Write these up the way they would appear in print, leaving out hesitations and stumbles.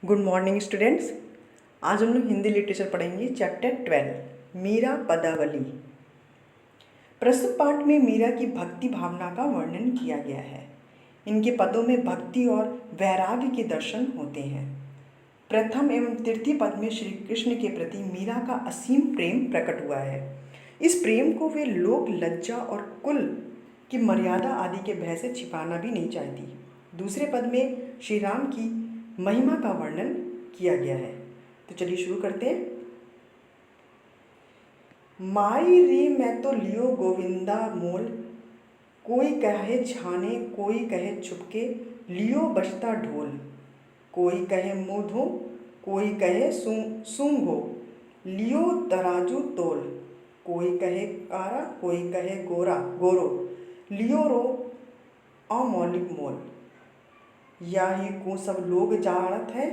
Good morning students. आज हम लोग हिंदी लिटरेचर पढ़ेंगे चैप्टर 12 मीरा पदावली। प्रस्तुत पाठ में मीरा की भक्ति भावना का वर्णन किया गया है। इनके पदों में भक्ति और वैराग्य के दर्शन होते हैं। प्रथम एवं तृतीय पद में श्री कृष्ण के प्रति मीरा का असीम प्रेम प्रकट हुआ है। इस प्रेम को वे लोक लज्जा और कुल की मर्यादा आदि के भय से छिपाना भी नहीं चाहती। दूसरे पद में श्री राम की महिमा का वर्णन किया गया है। तो चलिए शुरू करते हैं। माई रे मैं तो लियो गोविंदा मोल, कोई कहे छाने कोई कहे छुपके, लियो बजता ढोल, कोई कहे मुँह कोई कहे सूंघो, लियो तराजू तोल, कोई कहे कारा कोई कहे गोरो, लियो रो अमौलिक मोल। या ही को सब लोग जाड़त है,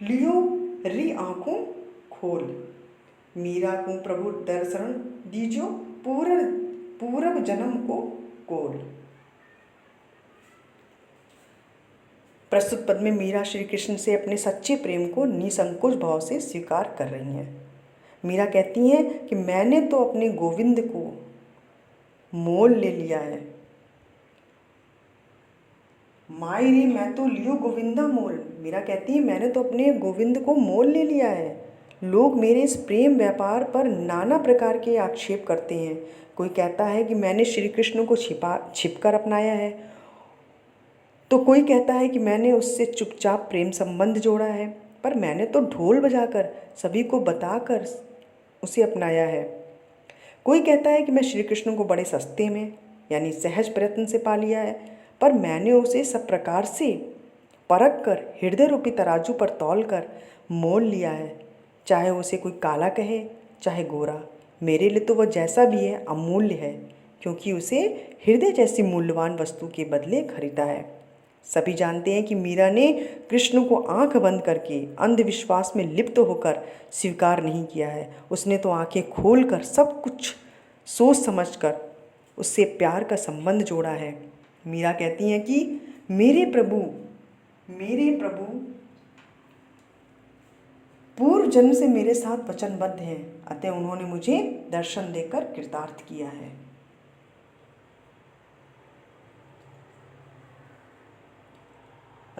लियो री आँखों खोल, मीरा को प्रभु दर्शन दीजो, पूरब जन्म को कोल। प्रस्तुत पद में मीरा श्री कृष्ण से अपने सच्चे प्रेम को निसंकोच भाव से स्वीकार कर रही हैं। मीरा कहती हैं कि मैंने तो अपने गोविंद को मोल ले लिया है। माई रे मैं तो लियो गोविंदा मोल, मीरा कहती है मैंने तो अपने गोविंद को मोल ले लिया है। लोग मेरे इस प्रेम व्यापार पर नाना प्रकार के आक्षेप करते हैं। कोई कहता है कि मैंने श्री कृष्ण को छिपकर अपनाया है, तो कोई कहता है कि मैंने उससे चुपचाप प्रेम संबंध जोड़ा है, पर मैंने तो ढोल बजाकर सभी को बताकर उसे अपनाया है। कोई कहता है कि मैं श्री कृष्ण को बड़े सस्ते में यानी सहज प्रयत्न से पा लिया है, पर मैंने उसे सब प्रकार से परख कर हृदय रूपी तराजू पर तौल कर मोल लिया है। चाहे उसे कोई काला कहे चाहे गोरा, मेरे लिए तो वह जैसा भी है अमूल्य है, क्योंकि उसे हृदय जैसी मूल्यवान वस्तु के बदले खरीदा है। सभी जानते हैं कि मीरा ने कृष्ण को आंख बंद करके अंधविश्वास में लिप्त होकर स्वीकार नहीं किया है। उसने तो आंखें खोलकर सब कुछ सोच समझकर उससे प्यार का संबंध जोड़ा है। मीरा कहती हैं कि मेरे प्रभु पूर्व जन्म से मेरे साथ वचनबद्ध हैं, अतः उन्होंने मुझे दर्शन देकर कृतार्थ किया है।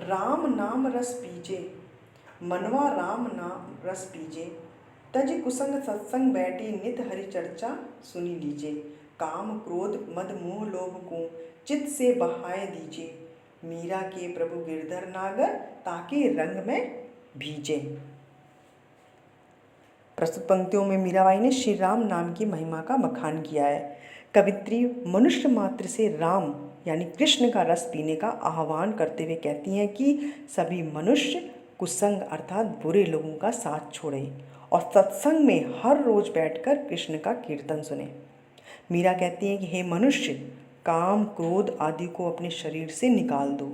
राम नाम रस पीजे, मनवा राम नाम रस पीजे, तज कुसंग सत्संग बैठी नित हरि चर्चा सुनी लीजे, काम क्रोध मद मोह लोभ को चित्त से बहाए दीजे, मीरा के प्रभु गिरधर नागर ताके रंग में भीजे। प्रस्तुत पंक्तियों में मीराबाई ने श्री राम नाम की महिमा का बखान किया है। कवित्री मनुष्य मात्र से राम यानी कृष्ण का रस पीने का आह्वान करते हुए कहती हैं कि सभी मनुष्य कुसंग अर्थात बुरे लोगों का साथ छोड़ें और सत्संग में हर रोज बैठकर कृष्ण का कीर्तन सुने। मीरा कहती हैं कि हे मनुष्य, काम क्रोध आदि को अपने शरीर से निकाल दो।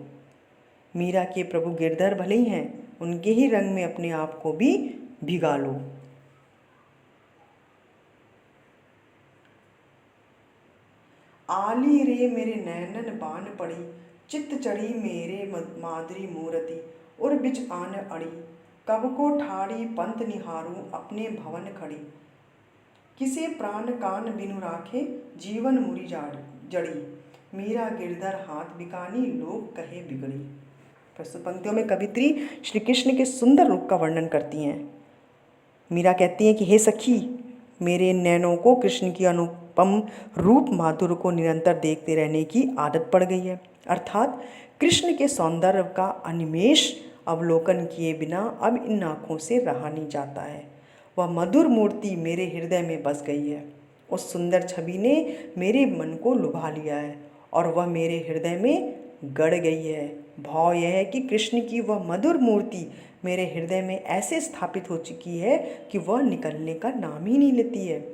मीरा के प्रभु गिरधर भले ही हैं, उनके ही रंग में अपने आप को भी भिगा लो। आली रे मेरे नैनन बान पड़ी, चित्त चढ़ी मेरे मादरी मूरति, उर बिच आन अड़ी, कब को ठाड़ी पंत निहारूं अपने भवन खड़ी, किसे प्राण कान बिनु राखे जीवन मुरी जड़ी, मीरा गिरधर हाथ बिकानी लोग कहे बिगड़ी। प्रस्तुत पंक्तियों में कवित्री श्री कृष्ण के सुंदर रूप का वर्णन करती हैं। मीरा कहती हैं कि हे सखी, मेरे नैनों को कृष्ण की अनुपम रूप माधुर्य को निरंतर देखते रहने की आदत पड़ गई है। अर्थात कृष्ण के सौंदर्य का अनिमेष अवलोकन किए बिना अब इन आँखों से रहा नहीं जाता है। वह मधुर मूर्ति मेरे हृदय में बस गई है। उस सुंदर छवि ने मेरे मन को लुभा लिया है और वह मेरे हृदय में गड़ गई है। भाव यह है कि कृष्ण की वह मधुर मूर्ति मेरे हृदय में ऐसे स्थापित हो चुकी है कि वह निकलने का नाम ही नहीं लेती है।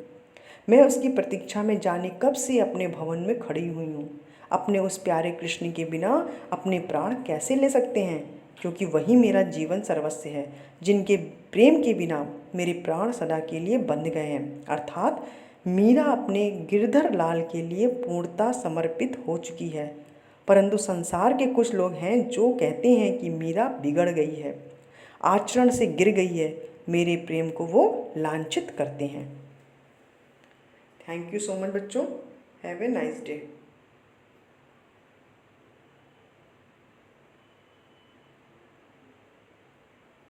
मैं उसकी प्रतीक्षा में जाने कब से अपने भवन में खड़ी हुई हूँ। अपने उस प्यारे कृष्ण के बिना अपने प्राण कैसे ले सकते हैं, क्योंकि वही मेरा जीवन सर्वस्व है, जिनके प्रेम के बिना मेरे प्राण सदा के लिए बंध गए हैं। अर्थात मीरा अपने गिरधर लाल के लिए पूर्णतः समर्पित हो चुकी है। परंतु संसार के कुछ लोग हैं जो कहते हैं कि मीरा बिगड़ गई है। आचरण से गिर गई है, मेरे प्रेम को वो लांछित करते हैं। थैंक यू सो मच बच्चों। Have a nice day.